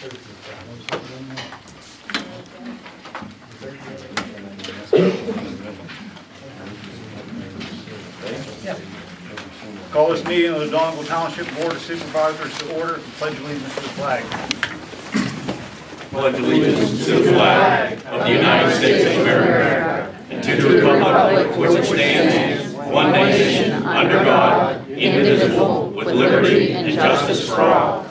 Call this meeting of the Donegal Township Board of Supervisors to order and pledge allegiance to the flag. Pledge allegiance to the flag of the United States of America and to the republic for which it stands, one nation, under God, indivisible, with liberty and justice for all.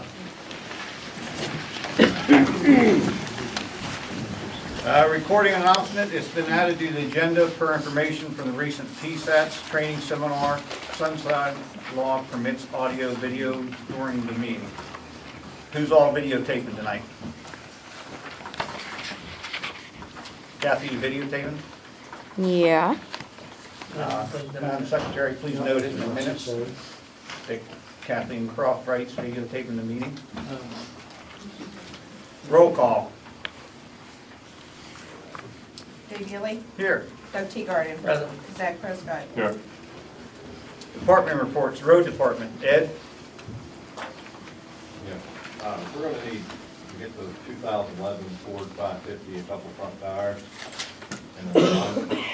Recording announcement, it's been added to the agenda per information from the recent PSATS training seminar. Sunshine Law permits audio video during the meeting. Who's all videotaping tonight? Kathy, you videotaping? Yeah. Madam Secretary, please note it in the minutes that Kathleen Croft writes videotaping the meeting. Roll call. Dave Healy, Here. Doug Teagarden. Present. Zach Prescott. Here. Department reports. Road Department. Ed? Yeah, we're gonna need to get the 2011 Ford 550, a couple front tires, and then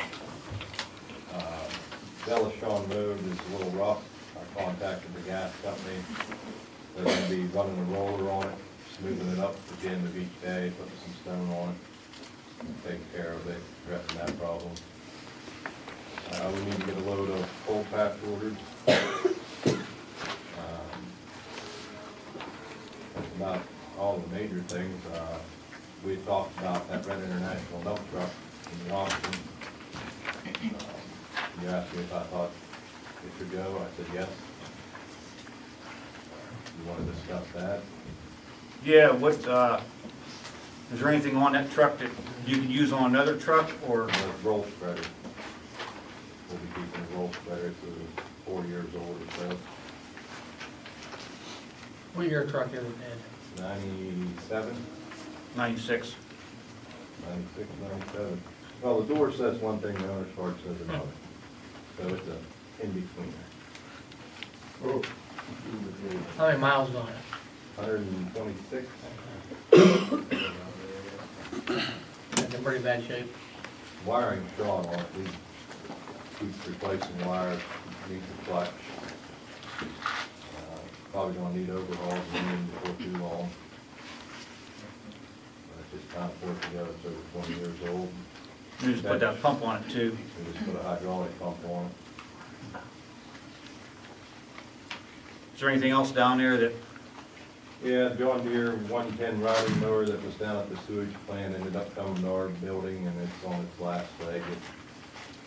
Delashon Road is a little rough. I contacted the gas company. They're gonna be running a roller on it, smoothing it up at the end of each day, putting some stone on it, and taking care of it, addressing that problem. We need to get a load of coal patch ordered. That's about all the major things. We had talked about that Red International dump truck in the auction. You asked me if I thought it should go. I said yes. You want to discuss that? Yeah, what, is there anything on that truck that you could use on another truck, or? The roll spreader. We'll be keeping the roll spreader to 4 years old or so. What year truck is it, Ed? 97, 96. 96, 97. Well, the door says one thing, the owner's card says another. So it's a in-between there. How many miles on it? 126. It's in pretty bad shape. Wiring's drawn on it. We keep replacing wires, needs a clutch. Probably gonna need overhauls before too long. It's just kind of forced together, it's over 20 years old. You just put that pump on it too. We just put a hydraulic pump on it. Is there anything else down there that, Yeah, John Deere 110 riding mower that was down at the sewage plant ended up coming to our building, and it's on its last leg. It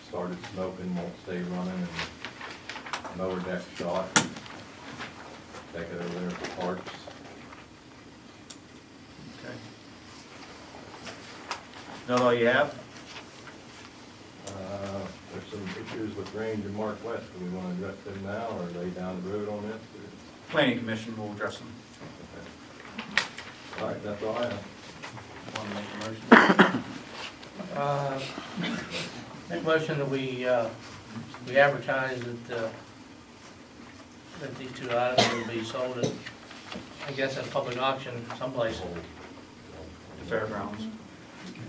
started smoking, won't stay running, and mower deck shot. Take it over there for parts. okay. Is that all you have? There's some issues with Range and Mark West. Do we want to address them now, or are they down the road on this? Planning Commission will address them. Okay. All right, that's all I have. Want to make a motion? Make a motion that we advertise that these two items will be sold at, I guess, at public auction someplace. The fairgrounds.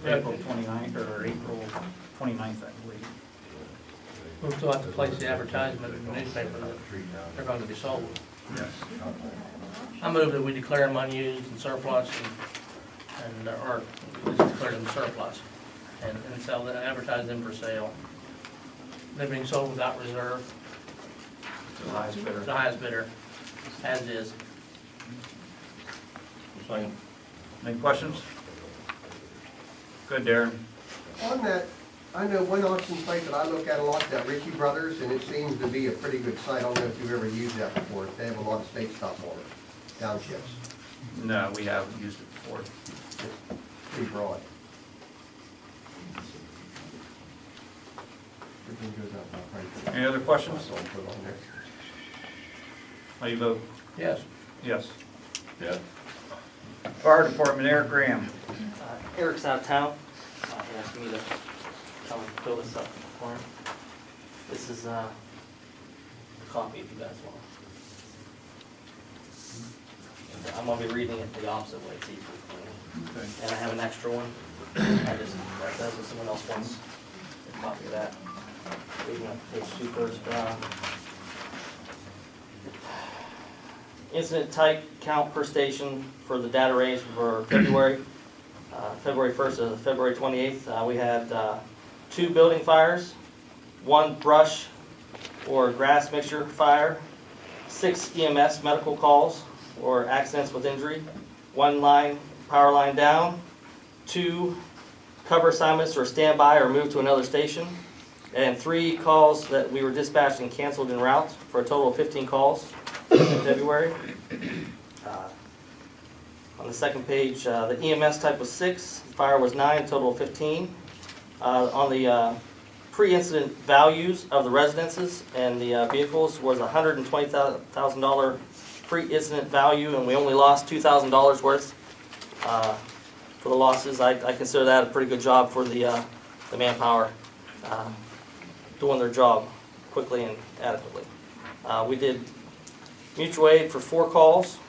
April 29th, or April 29th, I believe. We'll still have to place the advertisement in the newspaper that they're going to be sold. Yes. I move that we declare them unused and surplus or just declare them surplus and sell them, advertise them for sale. They're being sold without reserve, The highest bidder. the highest bidder, as is. Any questions? Good, Darren. On that, I know one auction site that I look at a lot, that Ritchie Brothers, and it seems to be a pretty good site. I don't know if you've ever used that before. They have a lot of state stuff on it, townships. No, we haven't used it before. It's pretty broad. Everything goes up by price. Any other questions? That's all I put on there. How you vote? Yes. Yes. Yeah. Fire Department, Eric Graham. Eric's out of town. He asked me to come and fill this up for him. This is a copy if you guys want. I'm gonna be reading it the opposite way, it's easier for me. Okay. And I have an extra one. I just, that does if someone else wants a copy of that. Reading up page 2 first. Incident type count per station for the data range for February. February 1st to February 28th, we had 2 building fires, 1 brush or grass mixture fire, 6 EMS medical calls or accidents with injury, 1 power line down, 2 cover assignments or standby or moved to another station, and 3 calls that we were dispatched and canceled en route for a total of 15 calls in February. On the second page, the EMS type was 6, fire was 9, total of 15. On the pre-incident values of the residences and the vehicles was $120,000 pre-incident value, and we only lost $2,000 worth for the losses. I consider that a pretty good job for the manpower doing their job quickly and adequately. We did mutual aid for 4 calls.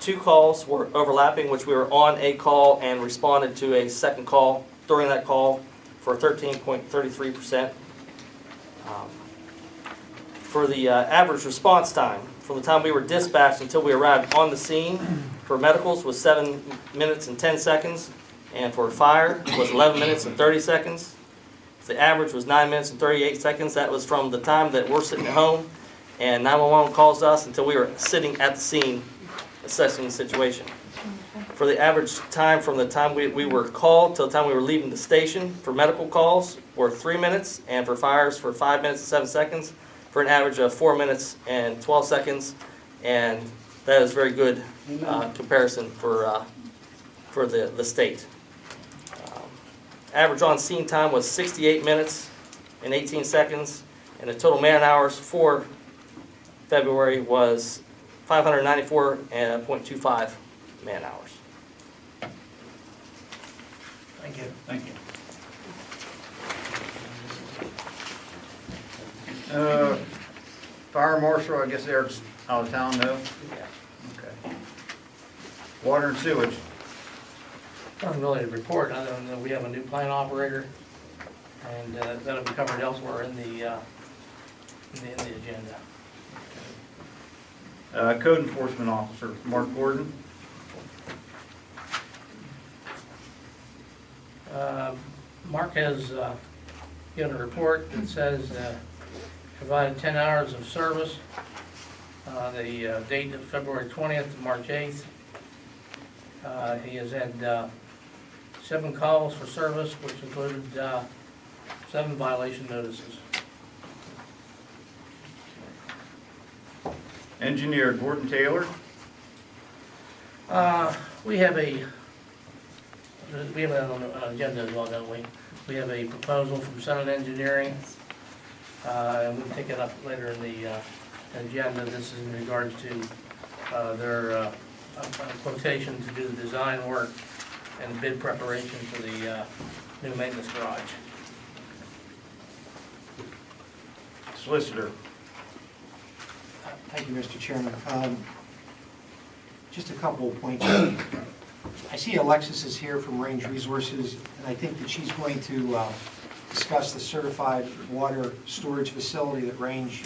2 calls were overlapping, which we were on a call and responded to a second call during that call for 13.33%. For the average response time, from the time we were dispatched until we arrived on the scene for medicals was 7 minutes and 10 seconds, and for fire was 11 minutes and 30 seconds. The average was 9 minutes and 38 seconds. That was from the time that we're sitting at home and 911 calls us until we were sitting at the scene assessing the situation. For the average time from the time we were called till the time we were leaving the station for medical calls were 3 minutes, and for fires for 5 minutes and 7 seconds, for an average of 4 minutes and 12 seconds, and that is very good comparison for the state. Average on scene time was 68 minutes and 18 seconds, and the total man hours for February was 594.25 man hours. Thank you. Thank you. Fire marshal, I guess Eric's out of town, no? Okay. Water and sewage. Nothing really to report, other than that we have a new plant operator, and that'll be covered elsewhere in the agenda. Code enforcement officer, Mark Gordon. Mark has given a report that says provided 10 hours of service. The date of February 20th to March 8th. He has had 7 calls for service, which included 7 violation notices. Engineer, Gordon Taylor. We have an agenda as well, don't we? We have a proposal from Senate Engineering, and we'll take it up later in the agenda. This is in regards to their quotation to do the design work and bid preparation for the new maintenance garage. Solicitor. Thank you, Mr. Chairman. Just a couple of points. I see Alexis is here from Range Resources, and I think that she's going to discuss the certified water storage facility that Range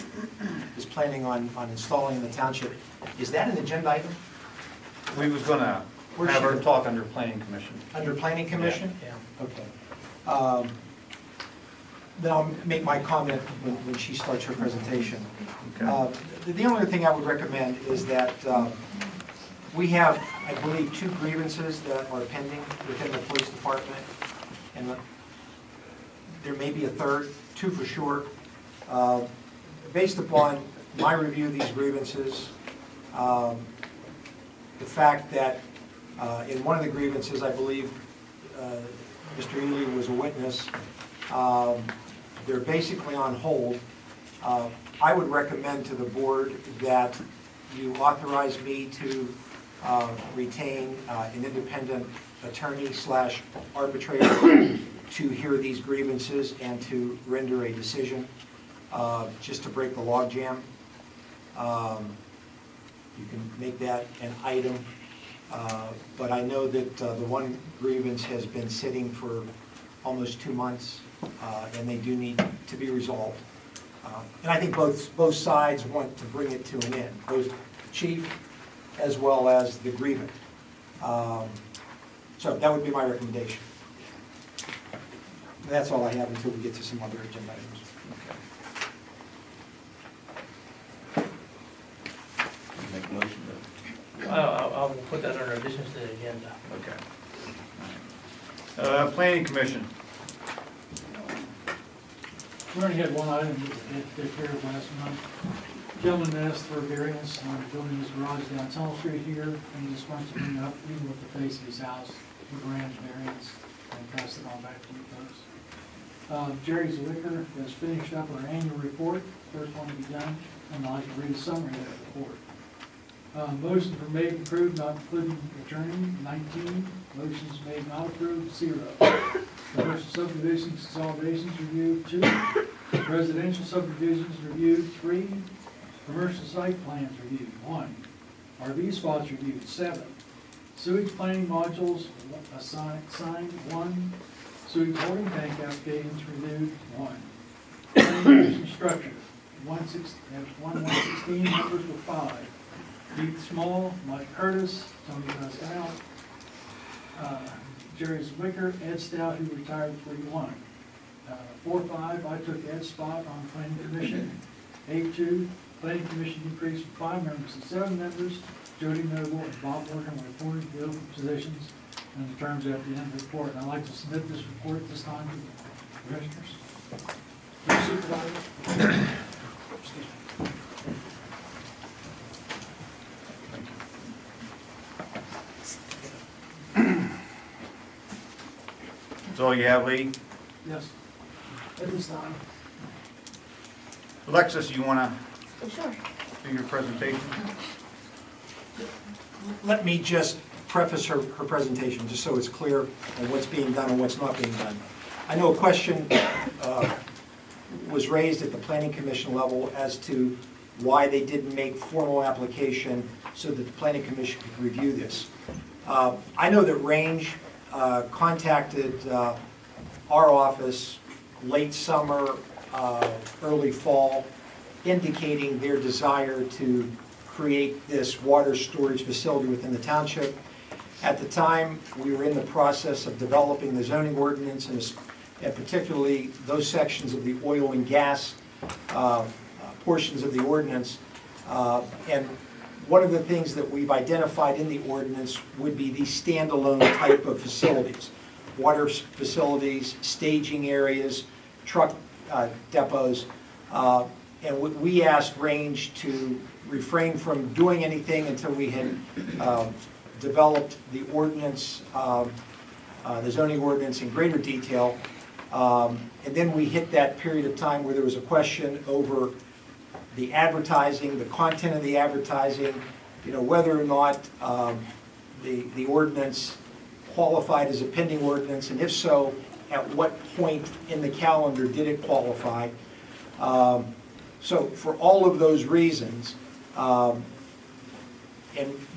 is planning on installing in the township. Is that an agenda item We was gonna Where's have her she? talk under planning commission. under Planning Commission? Yeah. Okay. Then I'll make my comment when she starts her presentation. Okay. The only thing I would recommend is that we have, I believe, 2 grievances that are pending within the police department, and there may be a third, 2 for sure. Based upon my review of these grievances, the fact that in one of the grievances, I believe Mr. Ely was a witness, they're basically on hold. I would recommend to the board that you authorize me to retain an independent attorney/arbitrator to hear these grievances and to render a decision, just to break the logjam. you can make that an item. But I know that the one grievance has been sitting for almost 2 months, and they do need to be resolved. And I think both sides want to bring it to an end, both the chief as well as the grievant. So that would be my recommendation. That's all I have until we get to some other agenda items. Make a motion I'll put that under additions to the agenda. to, okay. Planning Commission. We already had one item that we had to take care of last month. Gentleman asked for a variance on building his garage down Tunnel Street here, and he just wants to bring up, even with the face of his house, the grand variance, and pass it on back to you folks. Jerry Zwicker has finished up our annual report, first one to be done, and I'd like to read a summary of that report. Motions were made and approved, not including adjourning, 19. Motions made not approved, 0. Commercial subdivisions consolidations reviewed, 2. Residential subdivisions reviewed, 3. Commercial site plans reviewed, 1. RV spots reviewed, 7. Sewage planning modules signed, 1. Sewage holding tank applications reviewed, 1. Planning commission structure, 116 members with 5. Keith Small, Mike Curtis, Tony Pascal, Jerry Zwicker, Ed Stout, who retired at 41. 4-5, I took Ed's spot on the planning commission. 8-2, planning commission increased from 5 members to 7 members. Jody Noble and Bob Morgan were appointed to the open positions, and the terms at the end of the report. And I'd like to submit this report at this time to the commissioners. Supervisor. Excuse me. That's all you have, Lee? Yes, at this time. Alexis, you want to Sure. do your presentation? Let me just preface her presentation, just so it's clear on what's being done and what's not being done. I know a question was raised at the Planning Commission level as to why they didn't make formal application so that the Planning Commission could review this. I know that Range contacted our office late summer, early fall, indicating their desire to create this water storage facility within the township. At the time, we were in the process of developing the zoning ordinance, and particularly those sections of the oil and gas portions of the ordinance. And one of the things that we've identified in the ordinance would be these standalone type of facilities. Water facilities, staging areas, truck depots. And we asked Range to refrain from doing anything until we had developed the ordinance, the zoning ordinance in greater detail. And then we hit that period of time where there was a question over the advertising, the content of the advertising, whether or not the ordinance qualified as a pending ordinance, and if so, at what point in the calendar did it qualify? So for all of those reasons, and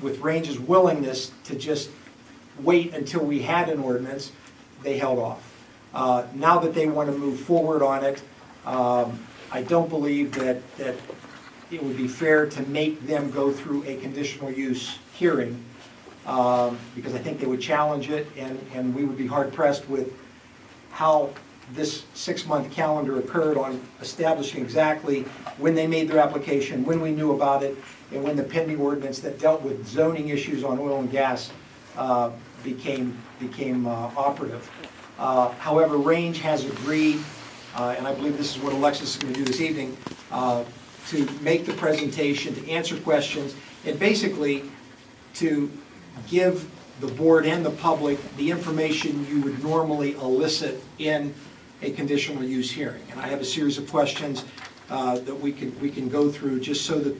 with Range's willingness to just wait until we had an ordinance, they held off. Now that they want to move forward on it, I don't believe that it would be fair to make them go through a conditional use hearing, because I think they would challenge it, and we would be hard pressed with how this 6-month calendar occurred on establishing exactly when they made their application, when we knew about it, and when the pending ordinance that dealt with zoning issues on oil and gas became operative. However, Range has agreed, and I believe this is what Alexis is going to do this evening, to make the presentation, to answer questions, and basically to give the board and the public the information you would normally elicit in a conditional use hearing. And I have a series of questions that we can go through just so that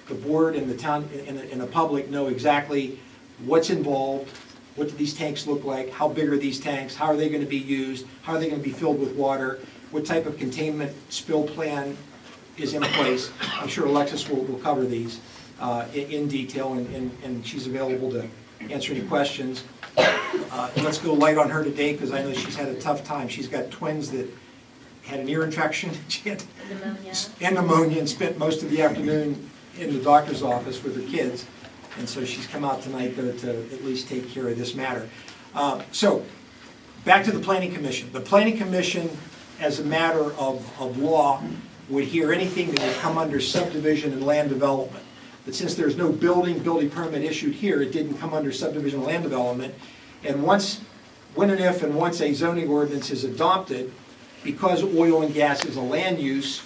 the board and the town and the public know exactly what's involved, what do these tanks look like, how big are these tanks, how are they going to be used, how are they going to be filled with water, what type of containment spill plan is in place. I'm sure Alexis will cover these. in detail, and she's available to answer any questions. And let's go light on her today, because I know she's had a tough time. She's got twins that had an ear infection, she had pneumonia, and spent most of the afternoon in the doctor's office with her kids. And so she's come out tonight to at least take care of this matter. So, back to the Planning Commission. The Planning Commission, as a matter of law, would hear anything that would come under subdivision and land development. But since there's no building permit issued here, it didn't come under subdivision and land development. And when and if a zoning ordinance is adopted, because oil and gas is a land use,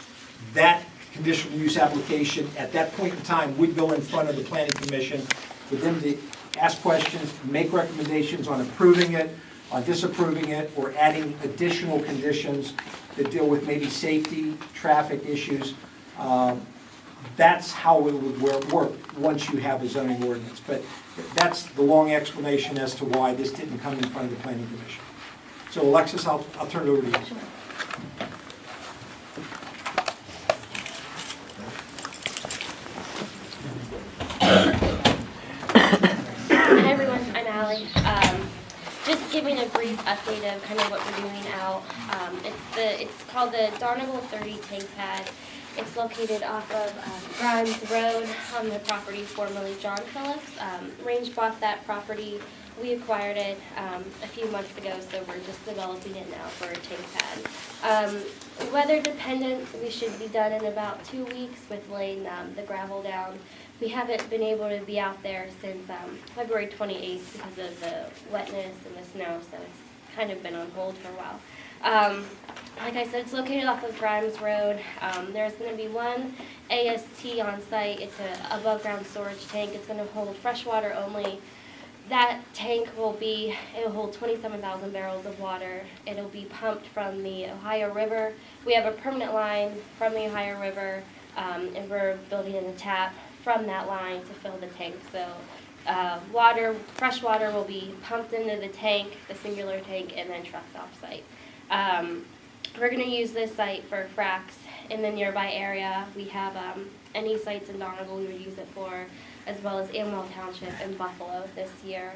that conditional use application at that point in time would go in front of the Planning Commission for them to ask questions, make recommendations on approving it, on disapproving it, or adding additional conditions that deal with maybe safety, traffic issues. That's how it would work once you have a zoning ordinance. But that's the long explanation as to why this didn't come in front of the Planning Commission. So Alexis, I'll turn it over to you. Hi everyone, I'm Allie. Just giving a brief update of kind of what we're doing out. It's called the Donegal 30 tank pad. It's located off of Grimes Road on the property formerly John Phillips. Range bought that property. We acquired it a few months ago, so we're just developing it now for a tank pad. Weather dependent, we should be done in about 2 weeks with laying the gravel down. We haven't been able to be out there since February 28th because of the wetness and the snow, so it's kind of been on hold for a while. Like I said, it's located off of Grimes Road. There's going to be one AST on site. It's an above ground storage tank. It's going to hold fresh water only. That tank it'll hold 27,000 barrels of water. It'll be pumped from the Ohio River. We have a permanent line from the Ohio River, and we're building in a tap from that line to fill the tank. So fresh water will be pumped into the tank, the singular tank, and then trucked off site. We're going to use this site for fracs in the nearby area. We have any sites in Donegal we would use it for, as well as Amwell Township and Buffalo this year.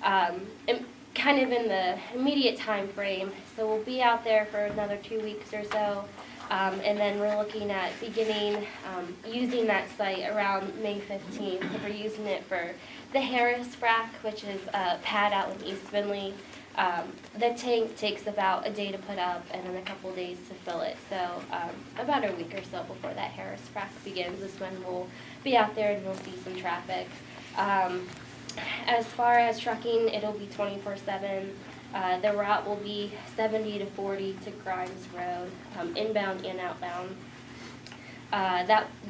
Kind of in the immediate time frame, so we'll be out there for another 2 weeks or so. And then we're looking at beginning using that site around May 15th. We're using it for the Harris frac, which is a pad out in East Findlay. The tank takes about a day to put up and then a couple days to fill it. So about a week or so before that Harris frac begins is when we'll be out there and we'll see some traffic. As far as trucking, it'll be 24/7. The route will be 70 to 40 to Grimes Road, inbound and outbound.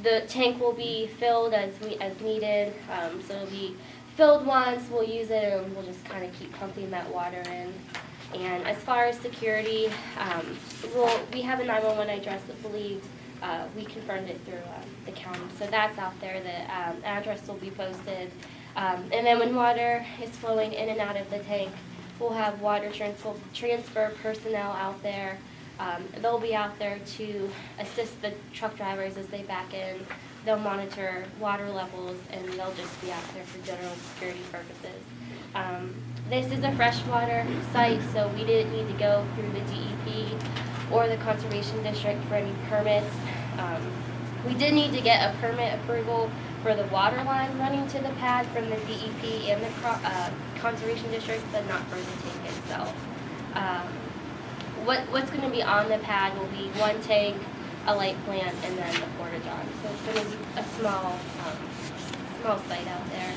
The tank will be filled as needed, so it'll be filled once, we'll use it, and we'll just kind of keep pumping that water in. And as far as security, we have a 911 address that we confirmed it through the county, so that's out there. The address will be posted. And then when water is flowing in and out of the tank, we'll have water transfer personnel out there. They'll be out there to assist the truck drivers as they back in. They'll monitor water levels, and they'll just be out there for general security purposes. This is a freshwater site, so we didn't need to go through the DEP or the Conservation District for any permits. We did need to get a permit approval for the water line running to the pad from the DEP and the Conservation District, but not for the tank itself. What's going to be on the pad will be one tank, a light plant, and then the porta-john. So it's going to be a small site out there.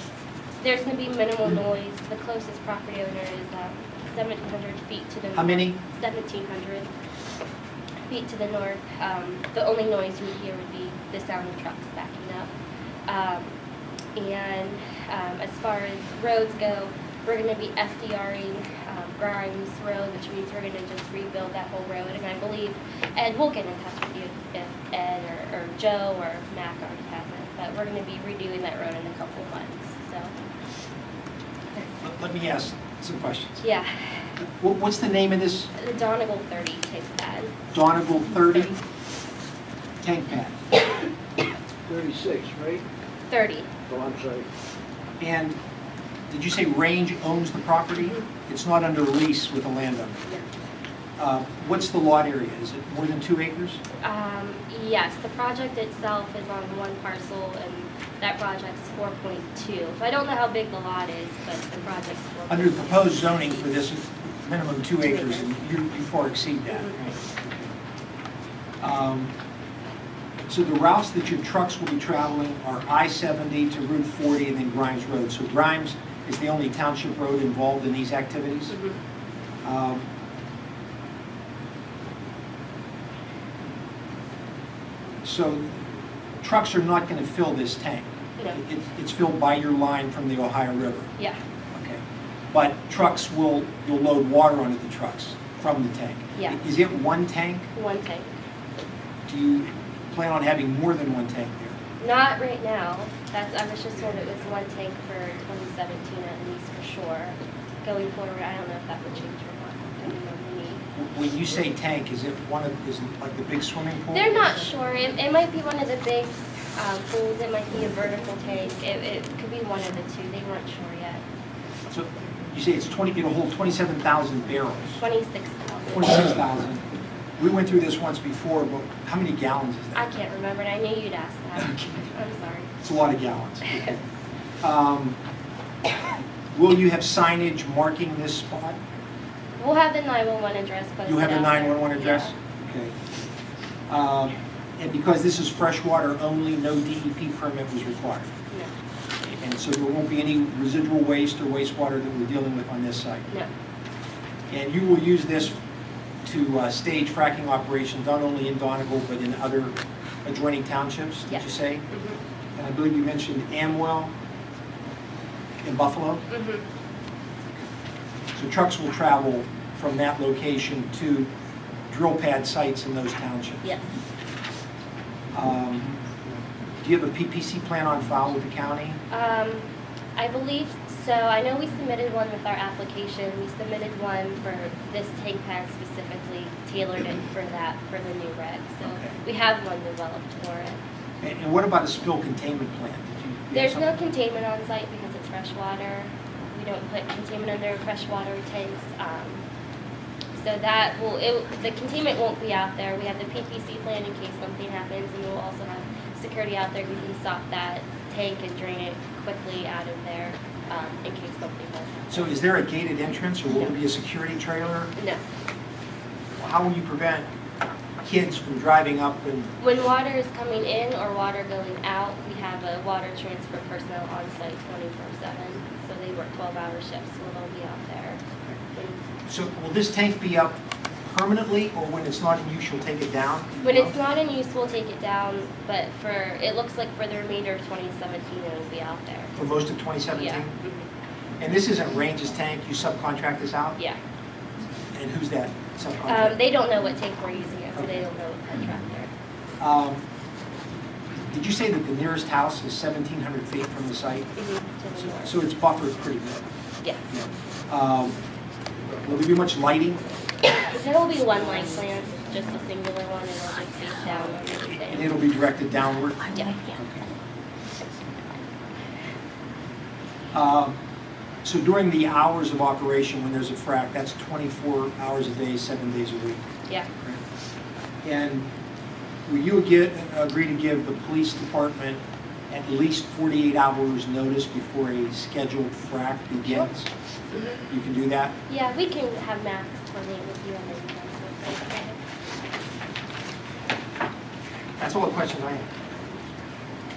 There's going to be minimal noise. The closest property owner is 1,700 feet to the north. How many? 1,700 feet to the north. The only noise you would hear would be the sound of trucks backing up. As far as roads go, we're going to be FDRing Grimes Road, which means we're going to just rebuild that whole road. And I believe Ed will get in touch with you if Ed or Joe or Mac already has it. But we're going to be redoing that road in a couple of months. So. Let me ask some questions. Yeah. What's the name of this? The Donegal 30 tank pad. Donegal 30 tank pad. 36, right? 30. And did you say Range owns the property? It's not under lease with the landowner? What's the lot area? Is it more than 2 acres? Yes, the project itself is on one parcel, and that project's 4.2. So I don't know how big the lot is, but the project's 4.2. Under the proposed zoning for this, minimum 2 acres, and you far exceed that. So the routes that your trucks will be traveling are I-70 to Route 40 and then Grimes Road. So Grimes is the only township road involved in these activities. So trucks are not going to fill this tank. No. It's filled by your line from the Ohio River. Yeah. Okay. But trucks you'll load water onto the trucks from the tank. Yeah. Is it one tank? One tank. Do you plan on having more than one tank there? Not right now. I was just told it was one tank for 2017 at least for sure. Going forward, I don't know if that would change or not, depending on the need. When you say tank, is it like the big swimming pool? They're not sure. It might be one of the big pools. It might be a vertical tank. It could be one of the two. They weren't sure yet. So you say it'll hold 27,000 barrels. 26,000. 26,000. We went through this once before, but how many gallons is I that? can't remember, and I knew you'd ask that. Okay. I'm sorry. It's a lot of gallons. Will you have signage marking this spot? We'll have the 911 address posted. You have a out there. 911 address? Okay. And because this is freshwater only, no DEP permit was required. No. And so there won't be any residual waste or wastewater that we're dealing with on this site. No. And you will use this to stage fracking operations, not only in Donegal, but in other adjoining townships, did Yes. you say? Mm-hmm. And I believe you mentioned Amwell in Buffalo? Mm-hmm. So trucks will travel from that location to drill pad sites in those townships? Yes. Do you have a PPC plan on file with the county? I believe so. I know we submitted one with our application. We submitted one for this tank pad specifically, tailored it for the new reg. So Okay. we have one developed for it. And what about a spill containment plan? Did you have There's no something? containment on site because it's freshwater. We don't put containment under freshwater tanks. So the containment won't be out there. We have the PPC plan in case something happens, and we'll also have security out there who can stop that tank and drain it quickly out of there in case something does happen. So is there a gated entrance, or will there No. be a security trailer? No. How will you prevent kids from driving up and, When water is coming in or water going out, we have a water transfer personnel on site 24/7. So they work 12-hour shifts, so they'll be out there. so will this tank be up permanently, or when it's not in use, you'll take it down? When it's not in use, we'll take it down, but it looks like for the remainder of 2017, it'll be out there. For most of 2017? Yeah. Mhm. And this isn't Range's tank, you subcontract this out? Yeah. And who's that subcontract? They don't know what tank we're using it, so they don't know what contractor. Did you say that the nearest house is 1,700 feet from the site? To the north. So it's buffered pretty good. Yeah. Will there be much lighting? There'll be one light plant, just a singular one, and it'll just face down on And everything. it'll be directed downward? Yeah. So during the hours of operation when there's a frac, that's 24 hours a day, 7 days a week? Yeah. And will you agree to give the police department at least 48 hours notice before a scheduled frac begins? Mhm. You can do that? Yeah, we can have Max coordinate with you and then you guys will say. That's all the questions I have.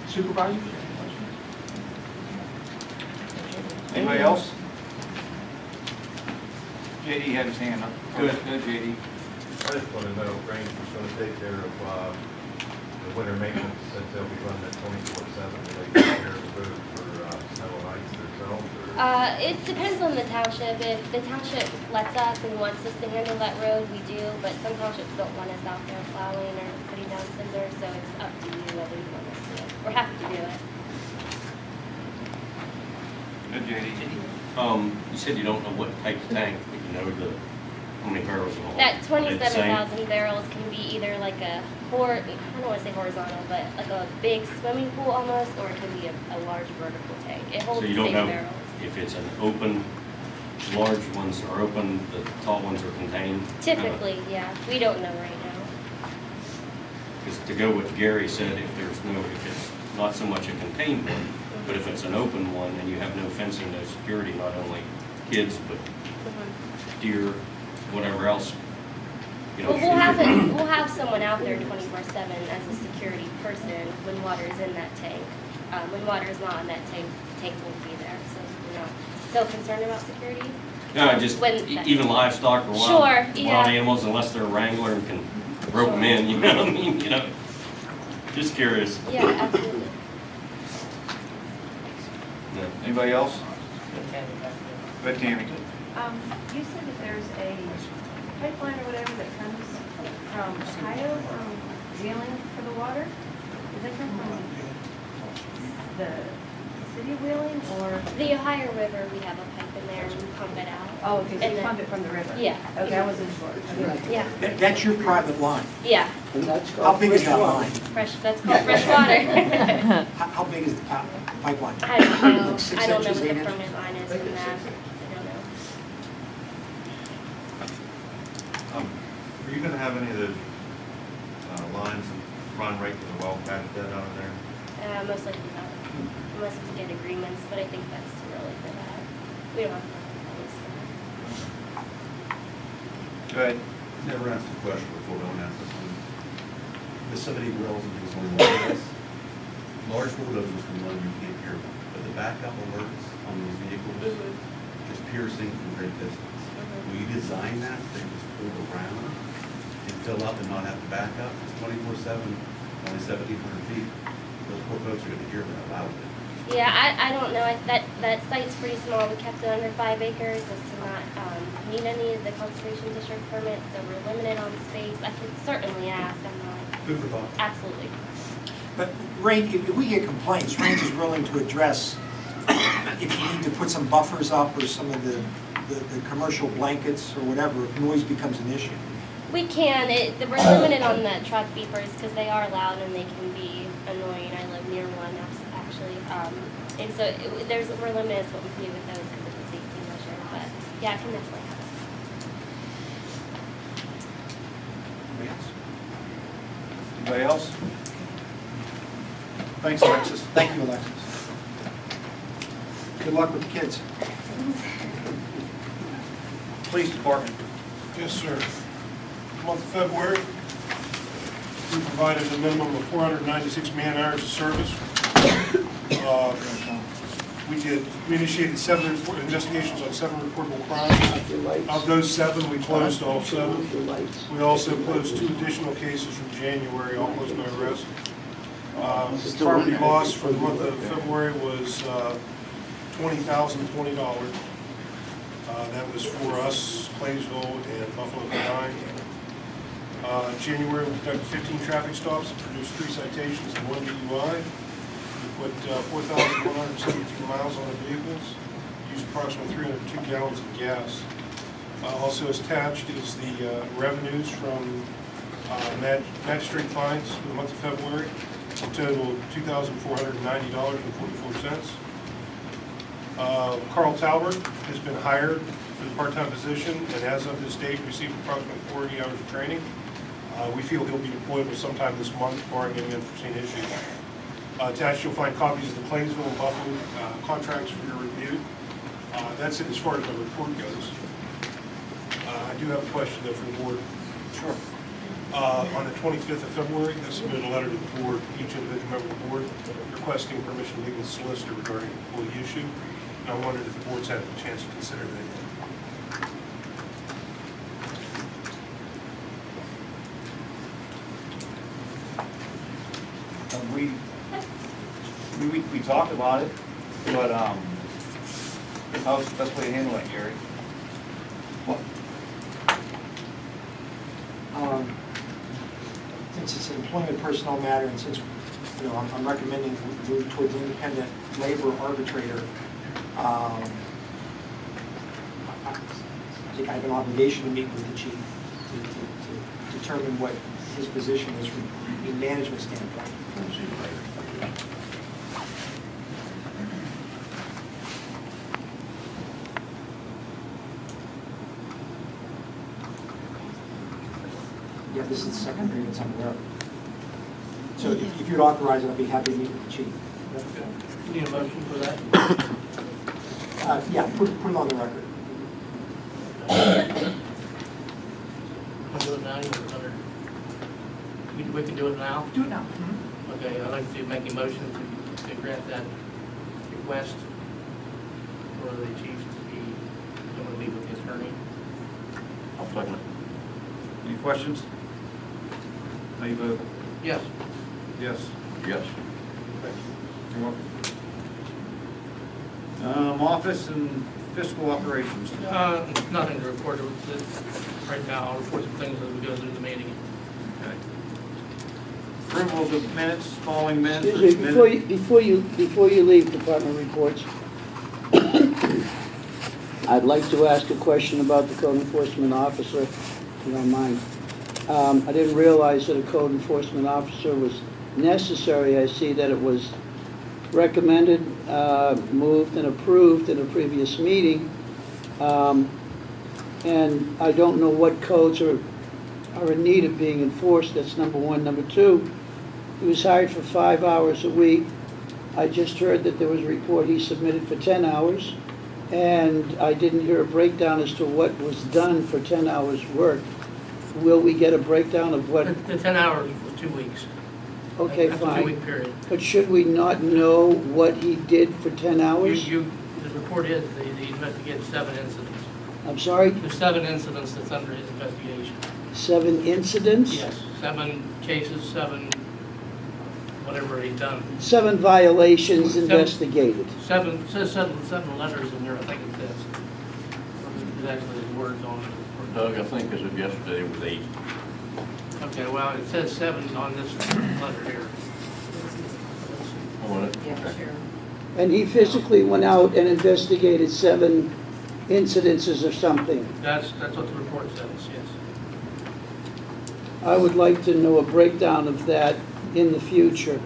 Supervisor? Anybody else? JD had his hand up. Good. Good, JD. I just want to know if Range is going to take care of the winter maintenance, since they'll be running at 24/7. Will they take care of the road for snow and ice themselves? Or? It depends on the township. If the township lets us and wants us to handle that road, we do, but some townships don't want us out there plowing or putting down cinder, so it's up to you whether you want us to do it. We're happy to do it. Good, JD. You said you don't know what type of tank, but you know How many barrels of oil? That Are they the same? 27,000 barrels can be either like a I don't want to say horizontal, but like a big swimming pool almost, or it can be a large vertical tank. It holds So you the don't same know barrels. if it's an open, large ones are open, the tall ones are contained? Typically, yeah. We don't know right now. Because to go with Gary said, if it's not so much a contained one, but if it's an open one and you have no fencing, no security, not only kids, but deer, whatever else, you know. Well, we'll have someone out there 24/7 as a security person when water is in that tank. When water is not in that tank won't be there. So we're not so concerned about security. No, just even livestock or Sure, wild yeah. animals, unless they're a wrangler and can rope them in, you know what I mean? You know, just curious. Yeah, absolutely. Yeah. Anybody else? Okay, But Tammy. You said that there's a pipeline or whatever that comes from Ohio, from Wheeling for the water? Does that come from the city of Wheeling or? The Ohio River, we have a pipe in there and we pump it out. Oh, okay, so And you then- pump it from the river? Yeah. Okay, I wasn't sure. Okay. Yeah, That's your private line. yeah. How big is that line? That's called fresh water. How big is the pipeline? I don't know. Like 6 I don't know inches, what 8 the inches? permit line is from that. I don't know. Are you gonna have any of those lines run right to the well pad dead out there? Most likely not. Unless we get agreements, but I think that's too early for that. We don't have to. Go ahead. Never asked a question before, don't ask this one. Yosemite wells and things like that. Large bulldozers can run, you can't hear them, but the backup alerts on those vehicles is piercing from great distance. Will you design that, so they just pull around and fill up and not have to back up? It's 24/7, only 1,700 feet. Those poor folks are gonna hear that loudly. Yeah, I don't know. That site's pretty small. We kept it under 5 acres as to not need any of the conservation district permits, so we're limited on space. I could certainly ask. I'm not. Food for thought. Absolutely. But Ray, if we get complaints, Range is willing to address if you need to put some buffers up or some of the commercial blankets or whatever, if noise becomes an issue. We can. We're limited on the truck beepers because they are loud and they can be annoying. I live near one actually, and so we're limited as what we can do with those because it's a safety measure. But yeah, I can definitely help. Anybody else? Thanks, Alexis. Thank you, Alexis. Good luck with the kids. Police Department. Yes, sir. Month of February, we provided a minimum of 496 man-hours of service. We initiated 7 investigations on 7 reportable crimes. Of those 7, we closed all 7. We also closed 2 additional cases from January, all closed by arrest. Property loss for the month of February was $20,020. That was for us, Claysville, and Buffalo Combined. January, we conducted 15 traffic stops and produced 3 citations and 1 DUI. We put 4,172 miles on the vehicles, used approximately 302 gallons of gas. Also attached is the revenues from magistrate fines for the month of February, a total of $2,490.44. Carl Talbert has been hired for the part-time position, and as of this date, received approximately 40 hours of training. We feel he'll be deployable sometime this month, barring any unforeseen issues. Attached, you'll find copies of the Claysville and Buffalo contracts for your review. That's it as far as the report goes. I do have a question though for the board. Sure. On the 25th of February, I submitted a letter to the board, each individual member of the board, requesting permission to meet with the solicitor regarding employee issue. And I wondered if the board's had a chance to consider that yet. We talked about it, but how's the best way to handle that, Gary? Since it's an employment personnel matter, and since, you know, I'm recommending we move towards independent labor arbitrator, think I have an obligation to meet with the chief to determine what his position is from a management standpoint. Yeah, this is the second reading, it's unaware. So if you'd authorize it, I'd be happy to meet with the chief. You need a motion for that? Yeah, put it on the record. Want to do it now? You want to cover- we can do it now? Do it now. Okay, I'd like to make a motion to grant that request for the chief to be, I'm going to meet with the attorney. I'll second. Any questions? How you vote? Yes. Yes. Yes. You're welcome. Office and fiscal operations. Nothing to report right now. I'll report some things as we go through the meeting. Okay. Approval of the minutes, following minutes. Excuse me, before you leave department reports, I'd like to ask a question about the code enforcement officer, if you don't mind. I didn't realize that a code enforcement officer was necessary. I see that it was recommended, moved and approved in a previous meeting. And I don't know what codes are in need of being enforced. That's number one. Number two, he was hired for 5 hours a week. I just heard that there was a report he submitted for 10 hours. And I didn't hear a breakdown as to what was done for 10 hours work. Will we get a breakdown of what? The 10 hours was 2 weeks. Okay, That's a fine. 2-week period. But should we not know what he did for 10 hours? The report is that he investigated 7 incidents. I'm sorry, There's 7 incidents that's under his investigation. 7 incidents? Yes, 7 cases, 7, whatever he's done. 7 violations 7 investigated. 7, says 7 letters in there, I think it says. There's actually his words on it. Doug, I think as of yesterday, it was 8. Okay, well, it says 7 on this letter here. On it? Yeah, sure. And he physically went out and investigated 7 incidences or something. That's what the report says, yes. I would like to know a breakdown of that in the future.